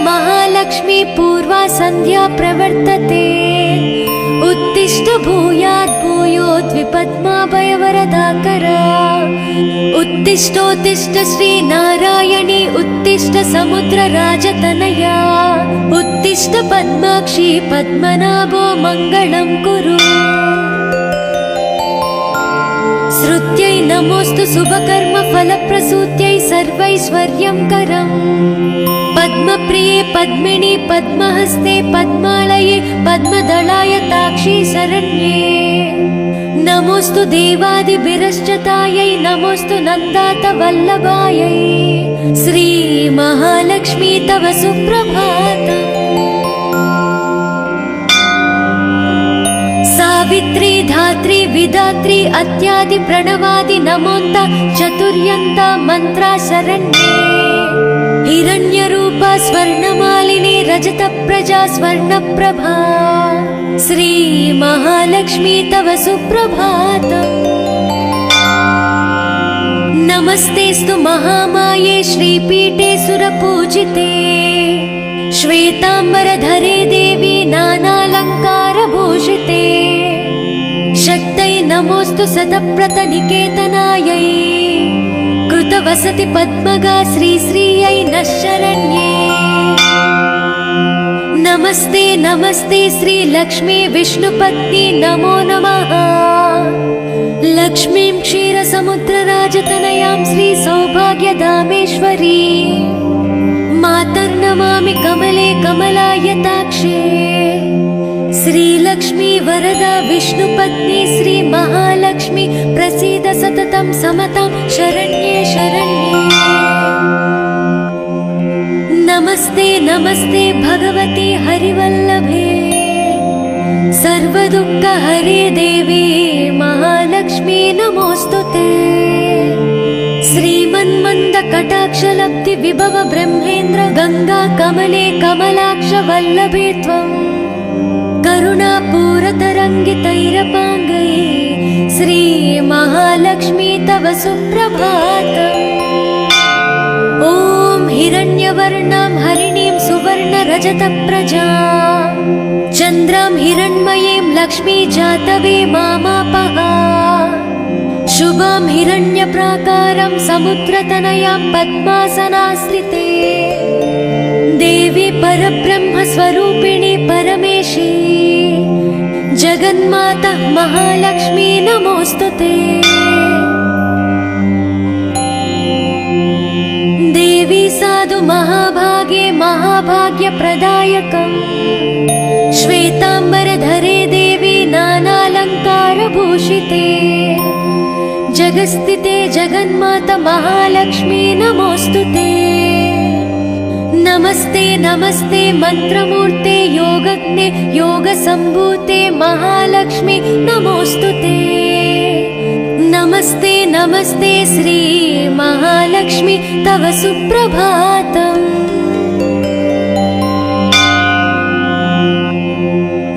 महालक्ष्मी पूर्वा सन्ध्या प्रवर्तते। उत्तिष्ठ भूयात् भूयोद्विपद्माभयवरदाकरा। उत्तिष्ठोत्तिष्ठ श्रीनारायणी उत्तिष्ठ समुद्रराजतनया। उत्तिष्ठ पद्माक्षी पद्मनाभो मङ्गलं कुरु। श्रुत्यै नमोऽस्तु शुभकर्म फलप्रसूत्यै सर्वैश्वर्यंकरम्। पद्मप्रिये पद्मिनी पद्महस्ते पद्मालये पद्मदलाय ताक्षी शरण्ये। नमोऽस्तु देवादिभिरश्चतायै नमोऽस्तु नन्दात वल्लभायै। श्री महालक्ष्मी तव सुप्रभातम्। सावित्री धात्री विधात्री अत्यादि प्रणवादि नमोन्त चतुर्यन्त मंत्रा शरण्ये। हिरण्यरूपा स्वर्णमालिनी रजत प्रजा स्वर्णप्रभा। श्री महालक्ष्मी तव सुप्रभातम्। नमस्तेस्तु महामाये श्रीपीठे सुरपूजिते। श्वेतांबरधरे देवी नानालंकारभूषिते। शक्तै नमोऽस्तु शतप्रतनिकेतनायै। कृतवसति पद्मगा श्रीश्रियै नः शरण्ये। नमस्ते नमस्ते श्रीलक्ष्मी विष्णुपत्नी नमो नमः। लक्ष्मीं क्षीरसमुद्रराजतनयां श्रीसौभाग्यधामेश्वरी। मातर्नमामि कमले कमलायताक्षे। श्रीलक्ष्मी वरदा विष्णुपत्नी श्री महालक्ष्मी प्रसीद सततं समतां शरण्ये शरण्ये। नमस्ते नमस्ते भगवती हरिवल्लभे। सर्वदुःखहरे देवी महालक्ष्मी नमोऽस्तुते। श्रीमन्मन्द कटाक्षलब्धि विभव ब्रह्मेन्द्र गंगा कमले कमलाक्ष वल्लभे त्वम्। करुणापूरतरङ्गितैरपाङ्गै श्री महालक्ष्मी तव सुप्रभातम्। ॐ हिरण्यवर्णां हरिणीं सुवर्णरजतप्रजां। चन्द्रां हिरण्मयीं लक्ष्मी जातवे मामापः। शुभां हिरण्यप्राकारं समुद्रतनयां पद्मासनाश्रिते। देवी परब्रह्म स्वरूपिणी परमेशी। जगन्माता महालक्ष्मी नमोऽस्तुते। देवी साधु महाभागे महाभाग्यप्रदायकम्। श्वेतांबरधरे देवी नानालंकारभूषिते। जगस्थिते जगन्माता महालक्ष्मी नमोऽस्तुते। नमस्ते नमस्ते मंत्रमूर्ते योगज्ञे योगसम्भूते महालक्ष्मी नमोऽस्तुते। नमस्ते नमस्ते श्री महालक्ष्मी तव सुप्रभातम्।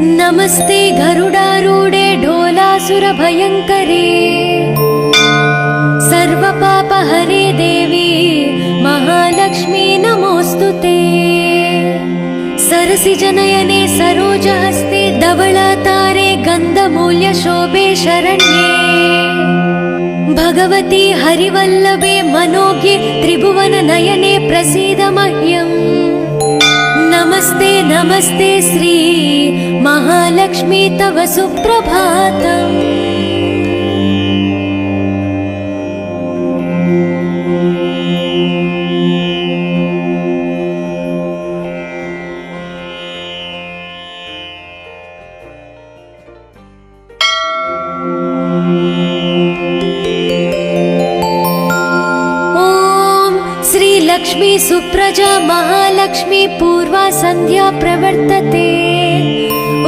नमस्ते गरुडारूढे ढोलासुरभयङ्करे। सर्वपापहरे देवी महालक्ष्मी नमोऽस्तुते। सरसिजनयने सरोजहस्ते धवलातारे गन्धमूल्यशोभे शरण्ये। भगवती हरिवल्लभे मनोज्ञे त्रिभुवननयने प्रसीद मह्यम्। नमस्ते नमस्ते श्री महालक्ष्मी तव सुप्रभातम्। लक्ष्मी सुप्रजा महालक्ष्मी पूर्वा सन्ध्या प्रवर्तते।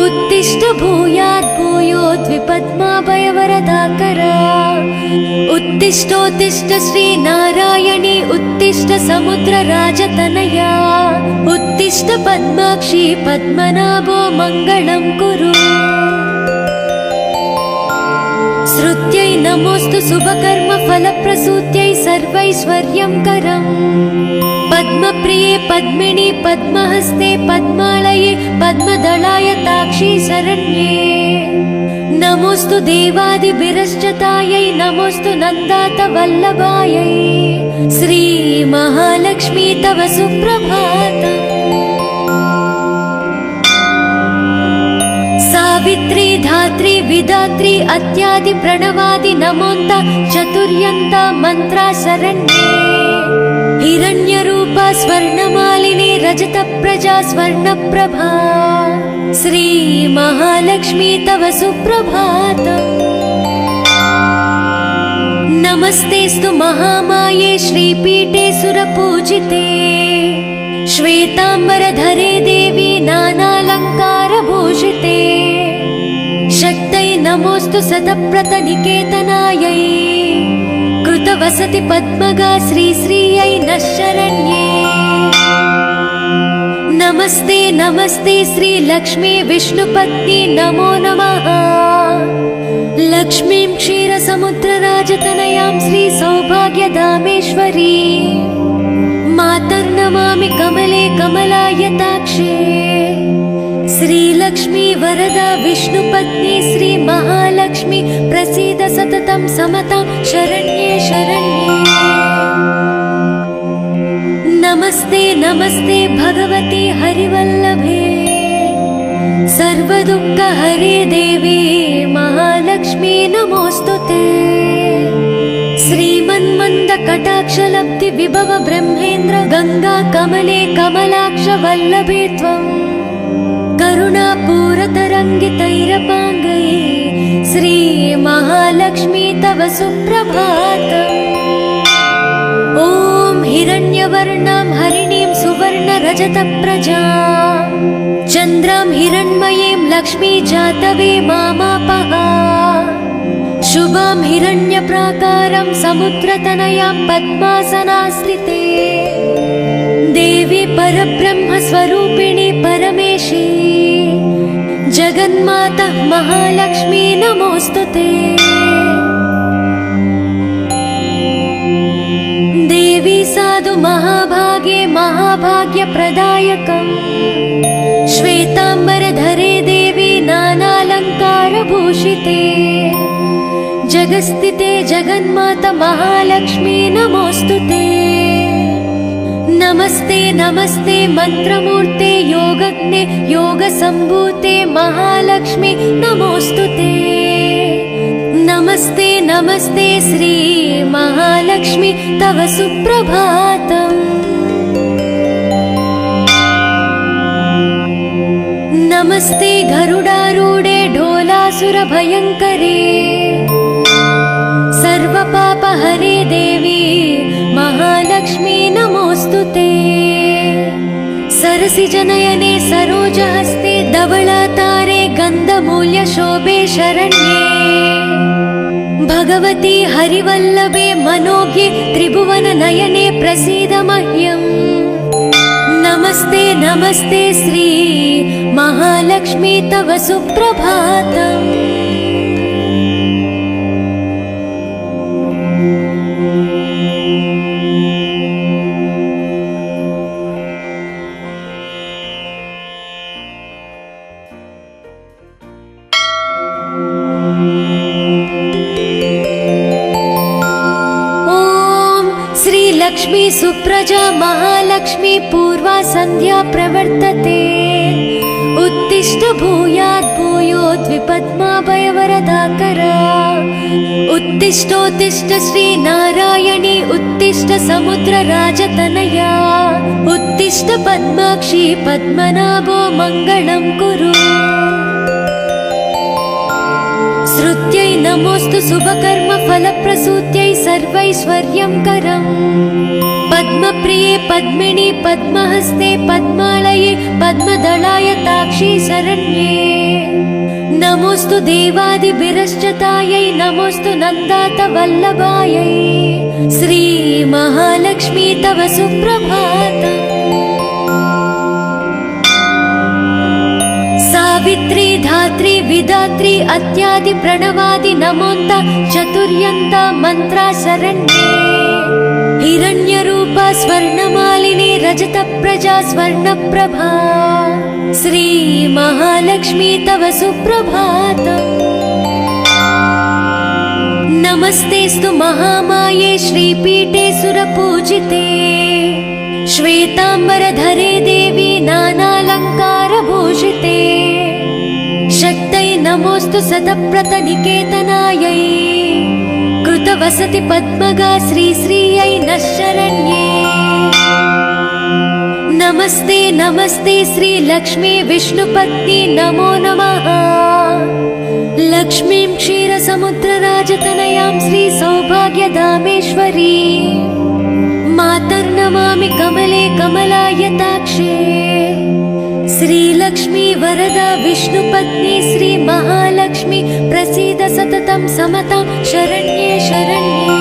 उत्तिष्ठ भूयात् भूयोद्विपद्माभयवरदाकरा। उत्तिष्ठोत्तिष्ठ श्रीनारायणी उत्तिष्ठ समुद्रराजतनया। उत्तिष्ठ पद्माक्षी पद्मनाभो मङ्गलं कुरु। श्रुत्यै नमोऽस्तु शुभकर्म फलप्रसूत्यै सर्वैश्वर्यंकरम्। पद्म पद्मप्रिये पद्मिनि पद्महस्ते पद्मालये पद्मदलायताक्षी शरण्ये नमोस्तु देवादिभिरश्चतायै नमोस्तु नन्दात वल्लभायै श्री महालक्ष्मी तव सुप्रभातम्। सावित्री धात्री विधात्री अत्यादि प्रणवादि नमोन्त चतुर्यन्त मन्त्रा शरण्ये हिरण्यरूपा स्वर्णमालिनी रजत प्रजा स्वर्णप्रभा श्री महालक्ष्मी तव सुप्रभातम्। नमस्तेस्तु महामाये श्रीपीठे सुरपूजिते श्वेताम्बरधरे देवी नानालङ्कारभूषिते शक्तै नमोस्तु सतप्रतनिकेतनायै कृतवसति पद्मगा श्रीश्रियै नः शरण्ये नमस्ते नमस्ते श्रीलक्ष्मी विष्णुपत्नी नमो नमः लक्ष्मीं क्षीरसमुद्रराजतनयां श्रीसौभाग्यधामेश्वरी मातर्नमामि कमले कमलायताक्षे श्रीलक्ष्मी वरदा विष्णुपत्नी श्रीमहालक्ष्मी प्रसीद सततं समतां शरण्ये शरण्ये नमस्ते नमस्ते भगवती हरिवल्लभे सर्वदुःखहरे देवी महालक्ष्मी नमोस्तुते श्रीमन्मन्दकटाक्षलब्धि विभव ब्रह्मेन्द्र गंगा कमले कमलाक्ष वल्लभे त्वं करुणापूरतरङ्गितैरपाङ्गै श्री महालक्ष्मी तव सुप्रभातम्। ॐ हिरण्यवर्णां हरिणीं सुवर्णरजतप्रजां चन्द्रां हिरण्मयीं लक्ष्मी जातवे मामापः शुभां हिरण्यप्राकारं समुद्रतनयां पद्मासनास्थिते देवी परब्रह्मस्वरूपिणी परमेशी जगन्माता महालक्ष्मी नमोस्तुते देवी साधु महाभागे महाभाग्यप्रदायकम् श्वेताम्बरधरे देवी नानालङ्कारभूषिते जगस्थिते जगन्माता महालक्ष्मी नमोस्तुते नमस्ते नमस्ते मंत्रमूर्ते योगज्ञे योगसम्भूते महालक्ष्मी नमोस्तुते नमस्ते नमस्ते श्री महालक्ष्मी तव सुप्रभातम्। नमस्ते गरुडारूढे ढोलासुरभयङ्करे सर्वपापहरे देवी महालक्ष्मी नमोस्तुते सरसिजनयने सरोजहस्ते धवलातारे गन्धमूल्यशोभे शरण्ये भगवती हरिवल्लभे मनोज्ञे त्रिभुवननयने प्रसीद मह्यम् नमस्ते नमस्ते श्री महालक्ष्मी तव सुप्रभातम्। लक्ष्मी सुप्रजा महालक्ष्मी पूर्वा संध्या प्रवर्तते उत्तिष्ठ भूयात् भूयोद्विपद्माभयवरदाकरा उत्तिष्ठोत्तिष्ठ श्री नारायणी उत्तिष्ठ समुद्रराजतनया उत्तिष्ठ पद्माक्षी पद्मनाभो मङ्गलं कुरु श्रुत्यै नमोस्तु शुभकर्म फलप्रसूत्यै सर्वैश्वर्यं करम् पद्मप्रिये पद्मिनि पद्महस्ते पद्मालये पद्मदलायताक्षी शरण्ये नमोस्तु देवादिभिरश्चतायै नमोस्तु नन्दात वल्लभायै श्री महालक्ष्मी तव सुप्रभातम्। सावित्री धात्री विधात्री अत्यादि प्रणवादि नमोन्त चतुर्यन्त मन्त्रा शरण्ये हिरण्यरूपा स्वर्णमालिनी स्वर्णमालिनी रजतप्रजा स्वर्णप्रभा श्रीमहालक्ष्मी तव सुप्रभातम्। नमस्तेस्तु महामाये श्रीपीठे सुरपूजिते श्वेताम्बरधरे देवी नानालङ्कारभूषिते शक्तये नमोऽस्तु सतप्रतनिकेतनायै कृतवसति पद्मगा श्रीश्रियै नः शरण्ये। नमस्ते नमस्ते श्रीलक्ष्मी विष्णुपत्नी नमो नमः। लक्ष्मीं क्षीरसमुद्रराजतनयां श्रीसौभाग्यधामेश्वरी मातर्नमामि कमले कमलायताक्षे। श्रीलक्ष्मी वरदा विष्णुपत्नी श्रीमहालक्ष्मी प्रसीद सततं समतां शरण्ये शरण्ये।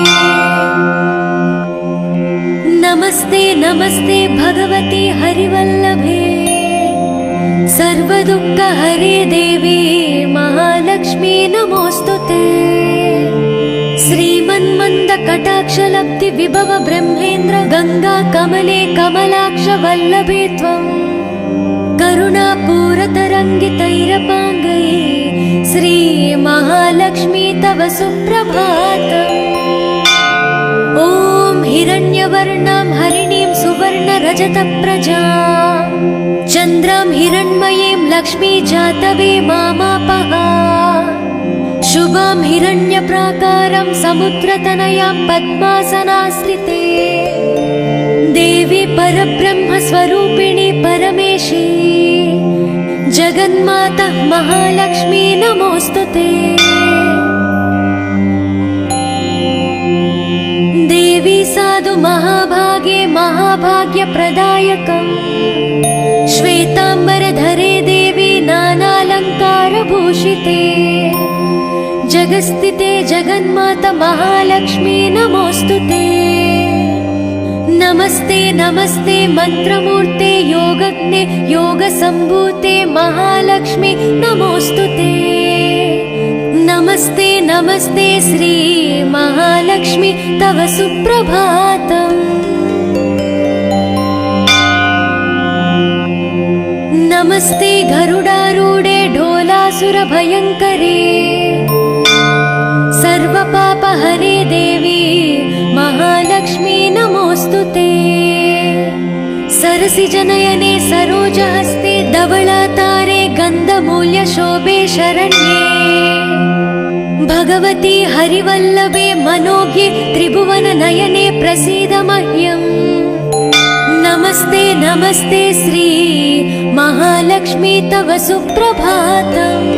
नमस्ते नमस्ते भगवती हरिवल्लभे सर्वदुःखहरे देवी महालक्ष्मी नमोऽस्तुते। श्रीमन्मन्दकटाक्षलब्धि विभव ब्रह्मेन्द्र गंगा कमले कमलाक्ष वल्लभे त्वं करुणापूरतरङ्गितैरपाङ्गै श्रीमहालक्ष्मी तव सुप्रभातम्। ॐ हिरण्यवर्णां हरिणीं सुवर्णरजतप्रजां चन्द्रां हिरण्मयीं लक्ष्मी जातवे मामापः। शुभां हिरण्यप्राकारं समुद्रतनयां पद्मासनाश्रिते देवी परब्रह्मस्वरूपिणी परमेशी जगन्माता महालक्ष्मी नमोऽस्तुते। देवी साधु महाभागे महाभाग्यप्रदायकम् श्वेताम्बरधरे देवी नानालङ्कारभूषिते जगस्थिते जगन्माता महालक्ष्मी नमोऽस्तुते। नमस्ते नमस्ते मंत्रमूर्ते योगज्ञे योगसम्भूते महालक्ष्मी नमोऽस्तुते। नमस्ते नमस्ते श्री महालक्ष्मी तव सुप्रभातम्। नमस्ते गरुडारूढे ढोलासुरभयङ्करे सर्वपापहरे देवी महालक्ष्मी नमोऽस्तुते। सरसिजनयने सरोजहस्ते धवलातारे गन्धमूल्यशोभे शरण्ये भगवती हरिवल्लभे मनोज्ञे त्रिभुवननयने प्रसीद मह्यम्। नमस्ते नमस्ते श्री महालक्ष्मी तव सुप्रभातम्।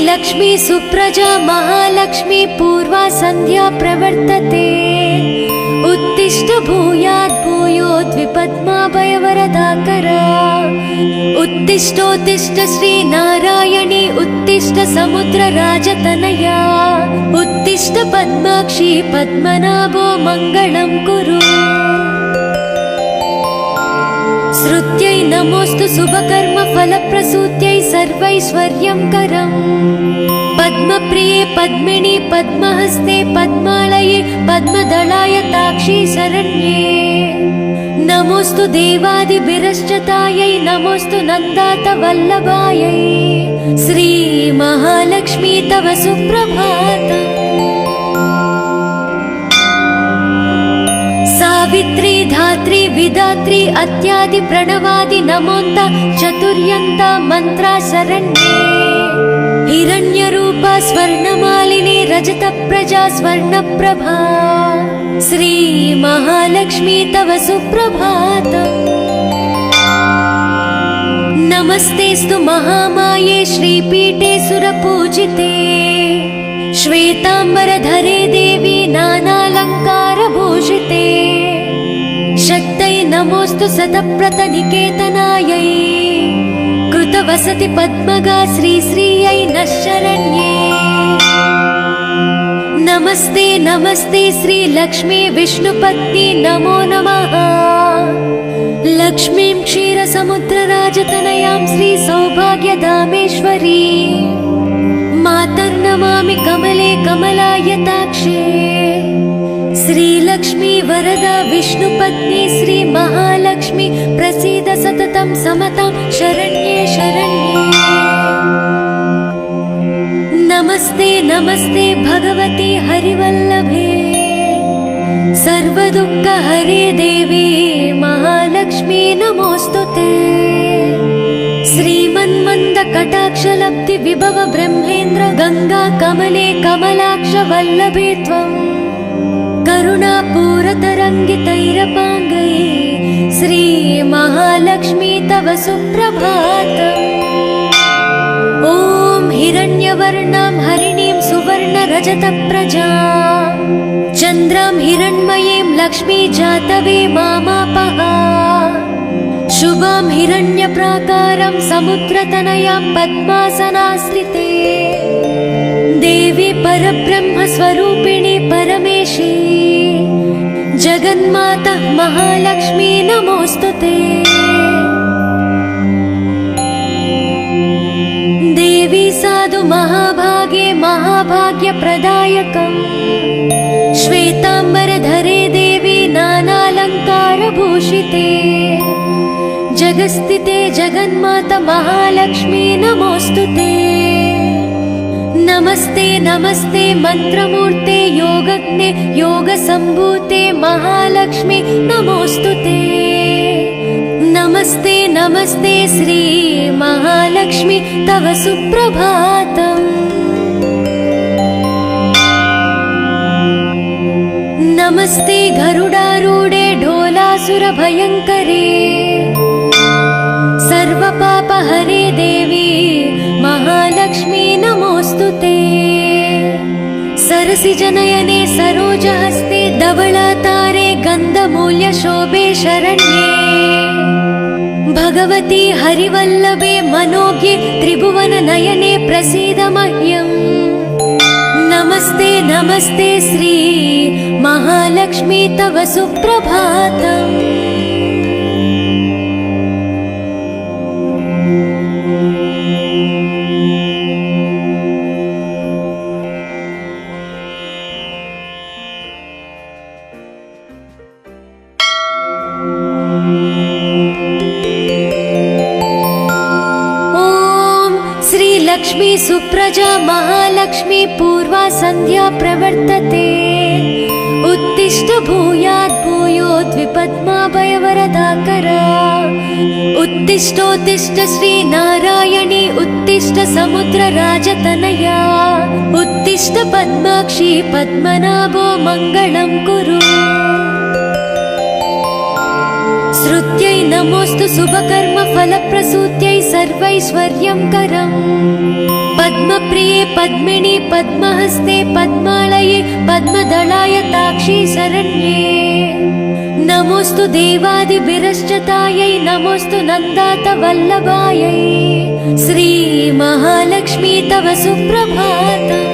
लक्ष्मी सुप्रजा महालक्ष्मी पूर्वा संध्या प्रवर्तते उत्तिष्ठ भूयात् भूयोद्विपद्माभयवरदाकरा उत्तिष्ठोत्तिष्ठ श्री नारायणी उत्तिष्ठ समुद्रराजतनया उत्तिष्ठ पद्माक्षी पद्मनाभो मङ्गलं कुरु। श्रुत्यै नमोऽस्तु शुभकर्म फलप्रसूत्यै सर्वैश्वर्यंकरम् पद्मप्रिये पद्मिनी पद्महस्ते पद्मालये पद्मदलायताक्षी शरण्ये। नमोऽस्तु देवादिभिरश्चतायै नमोऽस्तु नन्दातवल्लभायै श्री महालक्ष्मी तव सुप्रभातम्। सावित्री धात्री विधात्री अत्यादि प्रणवादि नमोन्त चतुर्यन्ता मंत्रा शरण्ये। हिरण्यरूपा स्वर्णमालिनी रजतप्रजा स्वर्णप्रभा श्री महालक्ष्मी तव सुप्रभातम्। नमस्तेस्तु महामाये श्रीपीठे सुरपूजिते श्वेताम्बरधरे देवी नानालङ्कारभूषिते शक्तये नमोऽस्तु सतप्रतनिकेतनायै कृतवसति पद्मगा श्रीश्रियै नः शरण्ये। नमस्ते नमस्ते श्री लक्ष्मी विष्णुपत्नी नमो नमः। लक्ष्मीं क्षीरसमुद्रराजतनयां श्री सौभाग्यधामेश्वरी मातर्नमामि कमले कमलायताक्षे। श्रीलक्ष्मी वरदा विष्णुपत्नी श्री महालक्ष्मी प्रसीद सततं समतां शरण्ये शरण्ये। नमस्ते नमस्ते भगवती हरिवल्लभे सर्वदुःखहरे देवी महालक्ष्मी नमोस्तुते। श्रीमन्मन्दकटाक्षलब्धि विभव ब्रह्मेन्द्र गंगा कमले कमलाक्ष वल्लभे त्वं करुणापूरतरङ्गितैरपाङ्गै श्री महालक्ष्मी तव सुप्रभातम्। ॐ हिरण्यवर्णां हरिणीं सुवर्णरजतप्रजां चन्द्रां हिरण्मयीं लक्ष्मी जातवे मामापः। शुभां हिरण्यप्राकारं समुद्रतनयां पद्मासनाश्रिते देवी परब्रह्मस्वरूपिणी परमेशी जगन्माता महालक्ष्मी नमोस्तुते। देवी साधु महाभागे महाभाग्यप्रदायकम् श्वेताम्बरधरे देवी नानालङ्कारभूषिते जगस्थिते जगन्माता महालक्ष्मी नमोस्तुते। नमस्ते नमस्ते मंत्रमूर्ते योगज्ञे योगसम्भूते महालक्ष्मी नमोस्तुते। नमस्ते नमस्ते श्री महालक्ष्मी तव सुप्रभातम्। नमस्ते गरुडारूढे ढोलासुरभयङ्करे सर्वपापहरे देवी महालक्ष्मी नमोस्तुते। सरसिजनयने सरोजहस्ते धवलातारे गन्धमूल्यशोभे शरण्ये भगवती हरिवल्लभे मनोज्ञे त्रिभुवननयने प्रसीद मह्यम्। नमस्ते नमस्ते श्री महालक्ष्मी तव सुप्रभातम्। लक्ष्मी सुप्रजा महालक्ष्मी पूर्वा संध्या प्रवर्तते उत्तिष्ठ भूयात् भूयोद्विपद्माभयवरदाकरा। उत्तिष्ठोत्तिष्ठ श्री नारायणी उत्तिष्ठ समुद्रराजतनया उत्तिष्ठ पद्माक्षी पद्मनाभो मङ्गलं कुरु। श्रुत्यै नमोस्तु शुभकर्म फलप्रसूत्यै सर्वैश्वर्यं करम् पद्मप्रिये पद्मिनी पद्महस्ते पद्मालये पद्मदलायताक्षी शरण्ये। नमोस्तु देवादिभिरश्चतायै नमोस्तु नन्दात वल्लभायै श्री महालक्ष्मी तव सुप्रभातम्।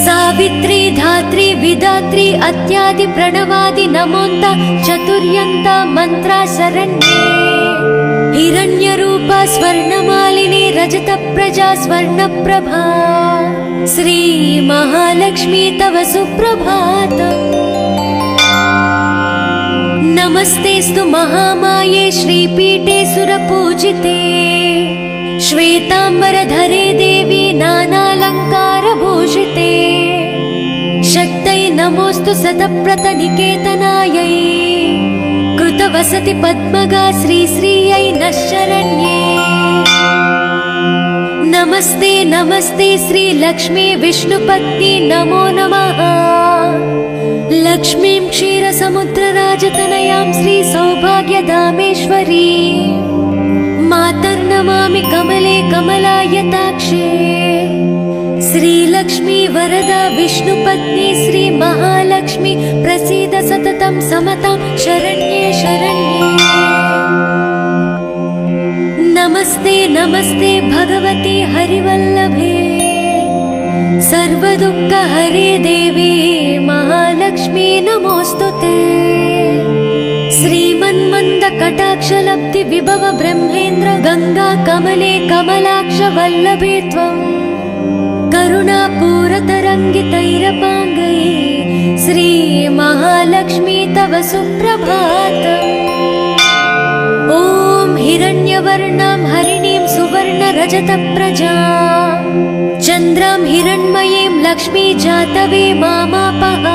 सावित्री धात्री विधात्री अत्यादि प्रणवादि नमोन्त चतुर्यन्ता मंत्रा शरण्ये। हिरण्यरूपा स्वर्णमालिनी रजतप्रजा स्वर्णप्रभा श्री महालक्ष्मी तव सुप्रभातम्। नमस्तेस्तु महामाये श्रीपीठे सुरपूजिते श्वेताम्बरधरे देवी नानालङ्कारभूषिते शक्तै नमोस्तु सतप्रतनिकेतनायै कृतवसति पद्मगा श्रीश्रियै नः शरण्ये। नमस्ते नमस्ते श्री लक्ष्मी विष्णुपत्नी नमो नमः। लक्ष्मीं क्षीरसमुद्रराजतनयां श्री सौभाग्यधामेश्वरी मातर्नमामि कमले कमलायताक्षे। श्रीलक्ष्मी वरदा विष्णुपत्नी श्री महालक्ष्मी प्रसीद सततं समतां शरण्ये शरण्ये। नमस्ते नमस्ते भगवती हरिवल्लभे सर्वदुःखहरे देवी महालक्ष्मी नमोऽस्तुते। श्रीमन्मन्दकटाक्षलब्धि विभव ब्रह्मेन्द्र गंगा कमले कमलाक्ष वल्लभे त्वम् करुणापूरतरङ्गितैरपाङ्गै श्री महालक्ष्मी तव सुप्रभातम्। ॐ हिरण्यवर्णां हरिणीं सुवर्णरजतप्रजां चन्द्रां हिरण्मयीं लक्ष्मी जातवे मामापः।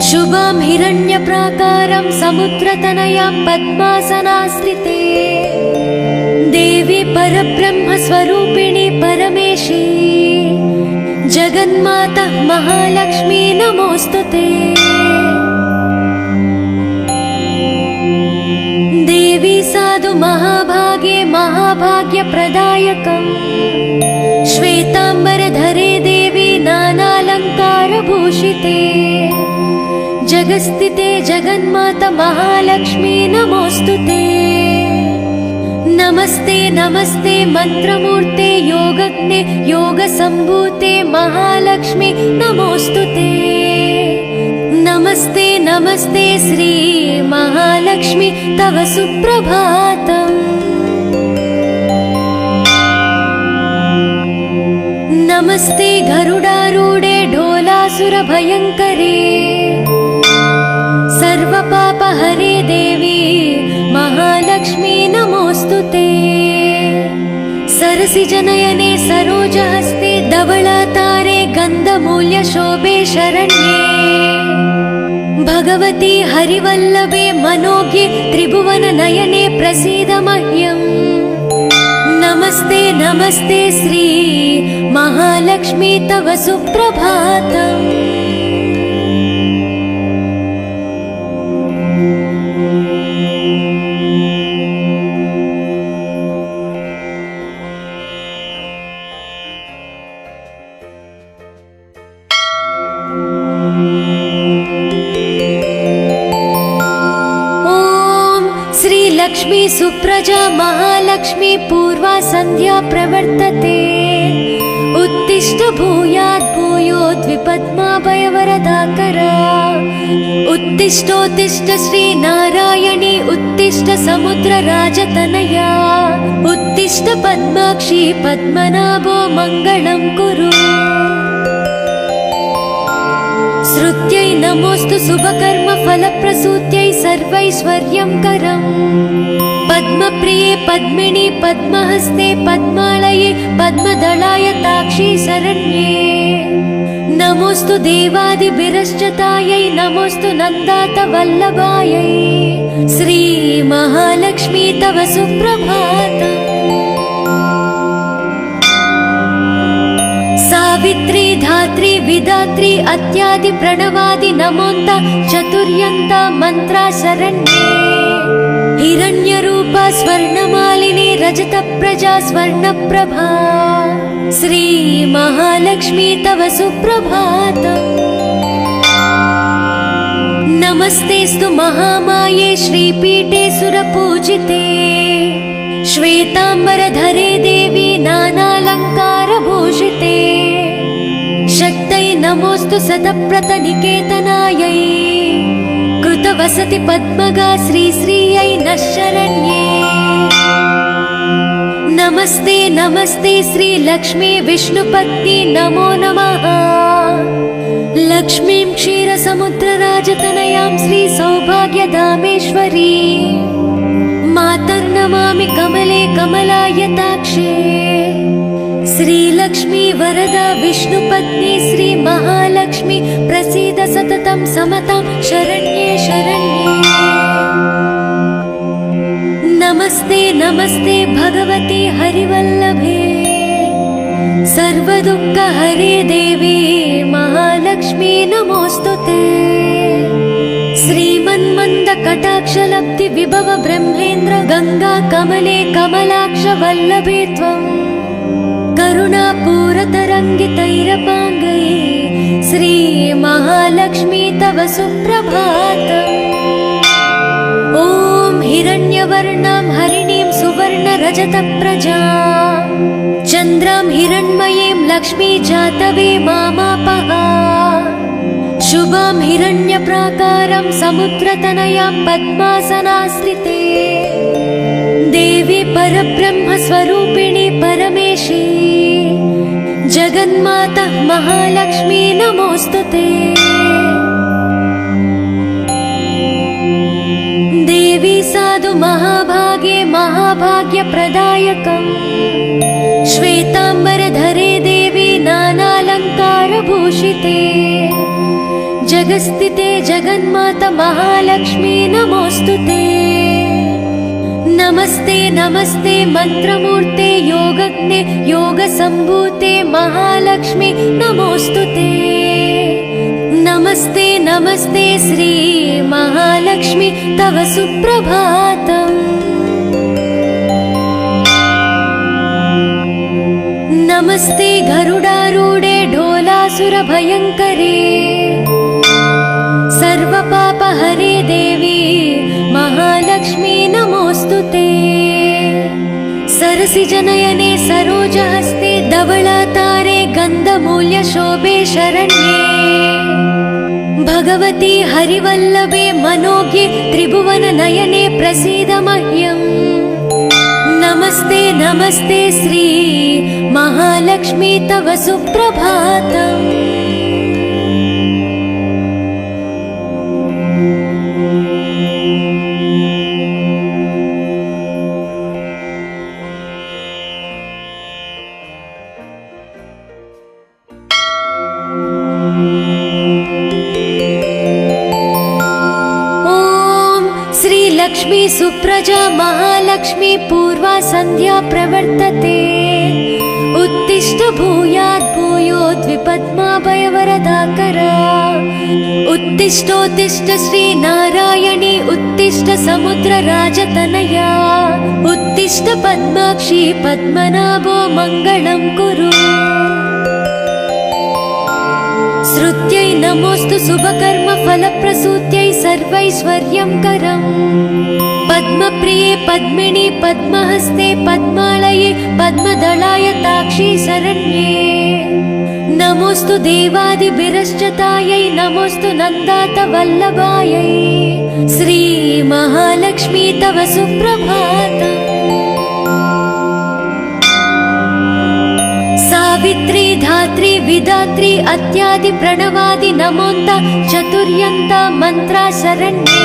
शुभां हिरण्यप्राकारं समुद्रतनयां पद्मासनाश्रिते देवी परब्रह्मस्वरूपिणी परमेशी जगन्माता महालक्ष्मी नमोऽस्तुते। देवी साधु महाभागे महाभाग्यप्रदायकम् श्वेताम्बरधरे देवी नानालङ्कारभूषिते जगस्थिते जगन्माता महालक्ष्मी नमोऽस्तुते। नमस्ते नमस्ते मंत्रमूर्ते योगज्ञे योगसम्भूते महालक्ष्मी नमोऽस्तुते। नमस्ते नमस्ते श्री महालक्ष्मी तव सुप्रभातम्। नमस्ते गरुडारूढे ढोलासुरभयङ्करे सर्वपापहरे देवी महालक्ष्मी नमोऽस्तुते। सरसिजनयने सरोजहस्ते धवलातारे गन्धमूल्यशोभे शरण्ये भगवती हरिवल्लभे मनोज्ञे त्रिभुवननयने प्रसीद मह्यम्। नमस्ते नमस्ते श्री महालक्ष्मी तव सुप्रभातम्। लक्ष्मी सुप्रजा महालक्ष्मी पूर्वा संध्या प्रवर्तते उत्तिष्ठ भूयात् भूयोद्विपद्माभयवरदाकरा उत्तिष्ठोत्तिष्ठ श्री नारायणी उत्तिष्ठ समुद्रराजतनया उत्तिष्ठ पद्माक्षी पद्मनाभो मङ्गलं कुरु। श्रुत्यै नमोऽस्तु शुभकर्म फलप्रसूत्यै सर्वैश्वर्यं करम् पद्मप्रिये पद्मिनी पद्महस्ते पद्मालये पद्मदलाय ताक्षी शरण्ये नमोऽस्तु देवादिभिरश्चतायै नमोऽस्तु नन्दात वल्लभायै श्री महालक्ष्मी तव सुप्रभातम्। सावित्री धात्री विधात्री अत्यादि प्रणवादि नमोन्त चतुर्यन्ता मंत्रा शरण्ये हिरण्यरूपा स्वर्णमालिनी रजतप्रजा स्वर्णप्रभा श्री महालक्ष्मी तव सुप्रभातम्। नमस्तेस्तु महामाये श्रीपीठे सुरपूजिते श्वेताम्बरधरे देवी नानालङ्कारभूषिते शक्तै नमोऽस्तु सतप्रतनिकेतनायै कृतवसति पद्मगा श्रीश्रियै नः शरण्ये। नमस्ते नमस्ते श्री लक्ष्मी विष्णुपत्नी नमो नमः। लक्ष्मीं क्षीरसमुद्रराजतनयां श्री सौभाग्यधामेश्वरी मातर्नमामि कमले कमलायताक्षे श्रीलक्ष्मी वरदा विष्णुपत्नी श्री महालक्ष्मी प्रसीद सततं समतां शरण्ये शरण्ये। नमस्ते नमस्ते भगवती हरिवल्लभे सर्वदुःखहरे देवी महालक्ष्मी नमोऽस्तुते। श्रीमन्मन्दकटाक्षलब्धि विभव ब्रह्मेन्द्र गंगा कमले कमलाक्ष वल्लभे त्वम् करुणापूरतरङ्गितैरपाङ्गै श्री महालक्ष्मी तव सुप्रभातम्। ॐ हिरण्यवर्णां हरिणीं सुवर्णरजतप्रजां चन्द्रां हिरण्मयीं लक्ष्मी जातवे मामापः शुभां हिरण्यप्राकारं समुद्रतनयां पद्मासनाश्रिते देवी परब्रह्मस्वरूपिणी परमेशी जगन्माता महालक्ष्मी नमोस्तुते। देवी साधु महाभागे महाभाग्यप्रदायकम् श्वेताम्बरधरे देवी नानालङ्कारभूषिते जगस्थिते जगन्माता महालक्ष्मी नमोस्तुते। नमस्ते नमस्ते मंत्रमूर्ते योगज्ञे योगसम्भूते महालक्ष्मी नमोस्तुते। नमस्ते नमस्ते श्री महालक्ष्मी तव सुप्रभातम्। नमस्ते गरुडारूढे ढोलासुरभयङ्करे सर्वपापहरे देवी महालक्ष्मी नमोस्तुते। सरसिजनयने सरोजहस्ते धवलातारे गन्धमूल्यशोभे शरण्ये भगवती हरिवल्लभे मनोज्ञे त्रिभुवननयने प्रसीद मह्यम्। नमस्ते नमस्ते श्री महालक्ष्मी तव सुप्रभातम्। लक्ष्मी सुप्रजा महालक्ष्मी पूर्वा संध्या प्रवर्तते उत्तिष्ठ भूयात् भूयोद्विपद्माभयवरदाकरा उत्तिष्ठोत्तिष्ठ श्री नारायणी उत्तिष्ठ समुद्रराजतनया उत्तिष्ठ पद्माक्षी पद्मनाभो मङ्गलं कुरु। श्रुत्यै नमोस्तु शुभकर्म फलप्रसूत्यै सर्वैश्वर्यंकरम् पद्मप्रिये पद्मिनी पद्महस्ते पद्मालये पद्मदलायताक्षी शरण्ये नमोस्तु देवादिभिरश्चतायै नमोस्तु नन्दातवल्लभायै श्री महालक्ष्मी तव सुप्रभातम्। सावित्री धात्री विधात्री अत्यादि प्रणवादि नमोन्त चतुर्यन्ता मंत्रा शरण्ये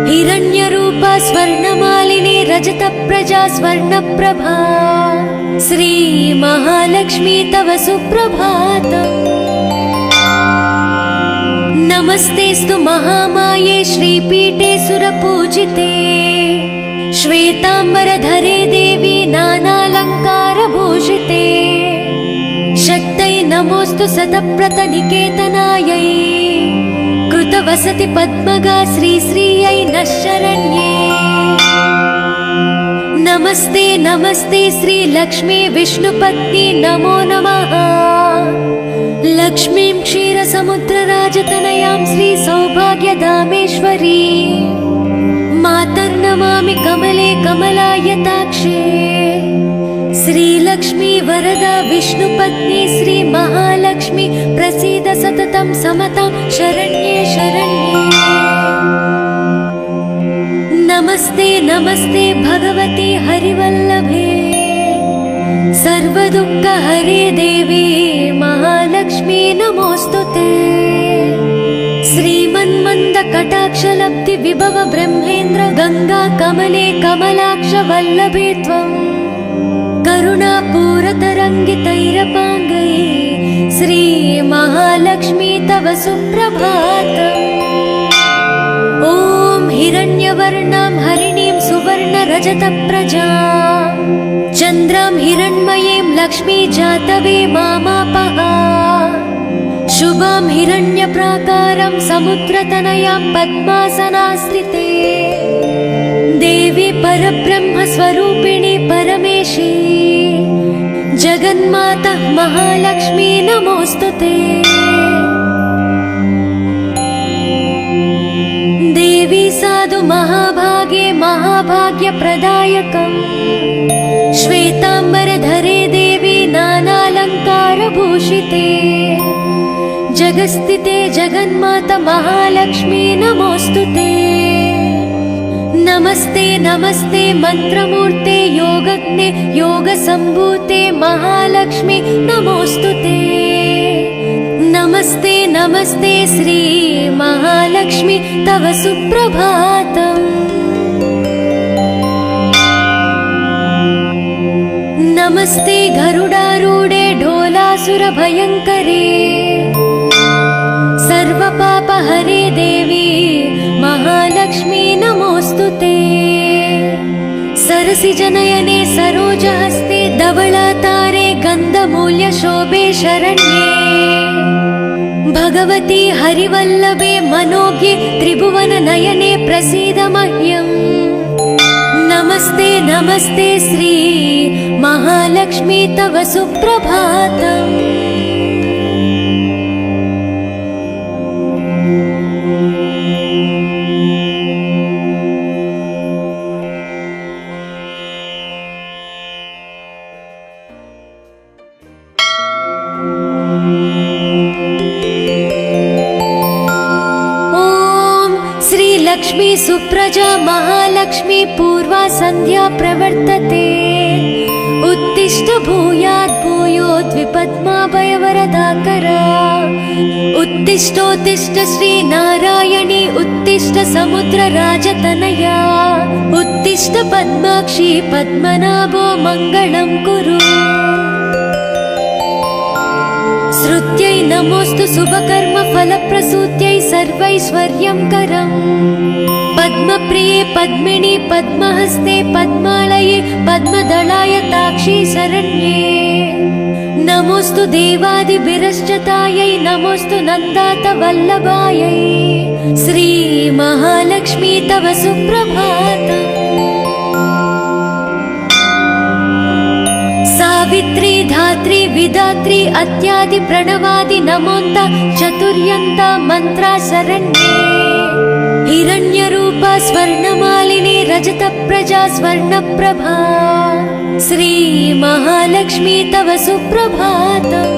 हिरण्यरूपा स्वर्णमालिनी रजतप्रजा स्वर्णप्रभा श्री महालक्ष्मी तव सुप्रभातम्। नमस्तेस्तु महामाये श्रीपीठे सुरपूजिते श्वेताम्बरधरे देवी नानालङ्कारभूषिते शक्तै नमोस्तु सतप्रतनिकेतनायै कृतवसति पद्मगा श्रीश्रियै नः शरण्ये। नमस्ते नमस्ते श्री लक्ष्मी विष्णुपत्नी नमो नमः। लक्ष्मीं क्षीरसमुद्रराजतनयां श्री सौभाग्यधामेश्वरी मातर्नमामि कमले कमलायताक्षे श्रीलक्ष्मी वरदा विष्णुपत्नी श्री महालक्ष्मी प्रसीद सततं समतां शरण्ये शरण्ये। नमस्ते नमस्ते भगवती हरिवल्लभे सर्वदुःखहरे देवी महालक्ष्मी नमोस्तुते। श्रीमन्मन्दकटाक्षलब्धि विभव ब्रह्मेन्द्र गंगा कमले कमलाक्ष वल्लभे त्वम् करुणापूरतरङ्गितैरपाङ्गै श्री महालक्ष्मी तव सुप्रभातम्। ॐ हिरण्यवर्णां हरिणीं सुवर्णरजतप्रजां चन्द्रां हिरण्मयीं लक्ष्मी जातवे मामापः शुभां हिरण्यप्राकारं समुद्रतनयां पद्मासनाश्रिते देवी परब्रह्मस्वरूपिणी परमेशी जगन्माता महालक्ष्मी नमोस्तुते। देवी साधु महाभागे महाभाग्यप्रदायकम् श्वेताम्बरधरे जगदलङ्कारभूषिते जगस्थिते जगन्माता महालक्ष्मी नमोऽस्तुते। नमस्ते नमस्ते मन्त्रमूर्ते योगज्ञे योगसम्भूते महालक्ष्मी नमोऽस्तुते। नमस्ते नमस्ते श्री महालक्ष्मी तव सुप्रभातम्। नमस्ते गरुडारूढे ढोलासुरभयङ्करे सर्वपापहरे देवी महालक्ष्मी नमोऽस्तुते। सरसिजनयने सरोजहस्ते धवलातारे गन्धमूल्यशोभे शरण्ये भगवती हरिवल्लभे मनोज्ञे त्रिभुवननयने प्रसीद मह्यम्। नमस्ते नमस्ते श्री महालक्ष्मी तव सुप्रभातम्। लक्ष्मी सुप्रजा महालक्ष्मी पूर्वा संध्या प्रवर्तते उत्तिष्ठ भूयात् भूयोद्विपद्माभयवरदाकरा उत्तिष्ठोत्तिष्ठ श्री नारायणी उत्तिष्ठ समुद्रराजतनया उत्तिष्ठ पद्माक्षी पद्मनाभो मङ्गलं कुरु। श्रुत्यै नमोऽस्तु शुभकर्म फलप्रसूत्यै सर्वैश्वर्यं करम् पद्मप्रिये पद्मिनी पद्महस्ते पद्मालये पद्मदलाय ताक्षी शरण्ये नमोऽस्तु देवादिभिरश्चतायै नमोऽस्तु नन्दात वल्लभायै श्री महालक्ष्मी तव सुप्रभातम्। सावित्री धात्री विधात्री अत्यादि प्रणवादि नमोन्त चतुर्यन्त मन्त्रा शरण्ये हिरण्यरूपा स्वर्णमालिनी रजत प्रजा स्वर्णप्रभा श्री महालक्ष्मी तव सुप्रभातम्।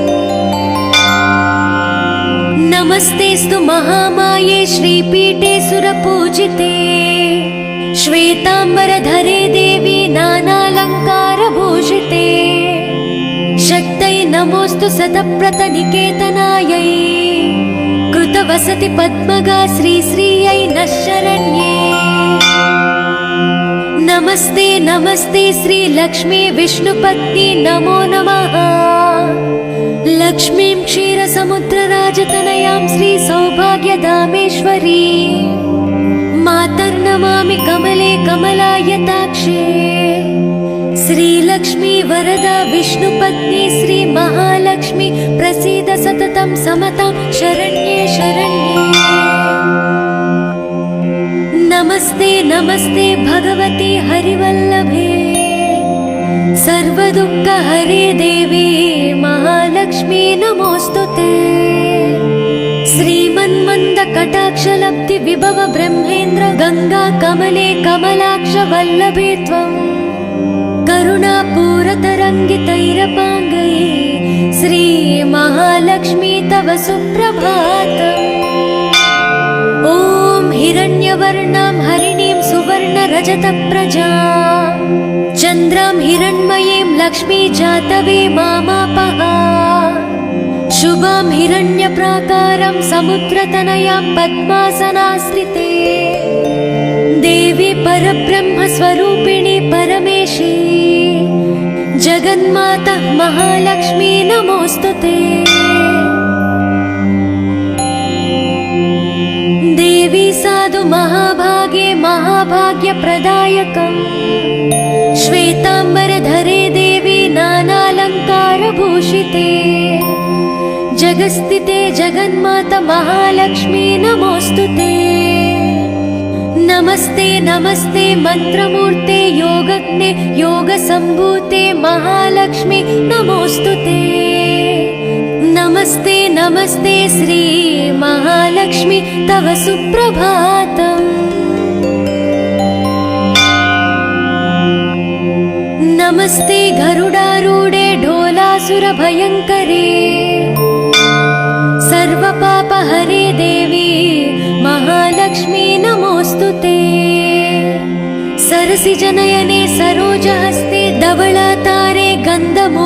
नमस्तेस्तु महामाये श्रीपीठे सुरपूजिते श्वेतांबरधरे देवी नानालङ्कारभूषिते शक्तै नमोऽस्तु शतप्रतनिकेतनायै कृतवसति पद्मगा श्रीश्रियै नः शरण्ये। नमस्ते नमस्ते श्री लक्ष्मी विष्णुपत्नी नमो नमः। लक्ष्मीं क्षीरसमुद्रराजतनयां श्री सौभाग्यधामेश्वरी मातर्नमामि कमले कमलायताक्षे श्रीलक्ष्मी वरदा विष्णुपत्नी श्री महालक्ष्मी प्रसीद सततं समतां शरण्ये शरण्ये। नमस्ते नमस्ते भगवती हरिवल्लभे सर्वदुःखहरे देवी महालक्ष्मी नमोऽस्तुते। श्रीमन्मन्द कटाक्षलब्धि विभव ब्रह्मेन्द्र गंगा कमले कमलाक्ष वल्लभे त्वम् करुणापूरतरङ्गितैरपाङ्गै श्री महालक्ष्मी तव सुप्रभातम्। ॐ हिरण्यवर्णां हरिणीं सुवर्णरजतप्रजा चन्द्रां हिरण्मयीं लक्ष्मी जातवे मामापः शुभां हिरण्यप्राकारं समुद्रतनयां पद्मासनाश्रिते देवी परब्रह्मस्वरूपिणी परमेशी जगन्माता महालक्ष्मी नमोऽस्तुते। देवी साधु महाभागे महाभाग्यप्रदायकम् श्वेतांबरधरे देवी नानालङ्कारभूषिते जगस्थिते जगन्माता महालक्ष्मी नमोऽस्तुते। नमस्ते नमस्ते मन्त्रमूर्ते योगज्ञे योगसम्भूते महालक्ष्मी नमोऽस्तुते। नमस्ते नमस्ते श्री महालक्ष्मी तव सुप्रभातम्। नमस्ते गरुडारूढे ढोलासुरभयङ्करे सुते सरसिजनयने सरोजहस्ते धवलतारे गन्धमो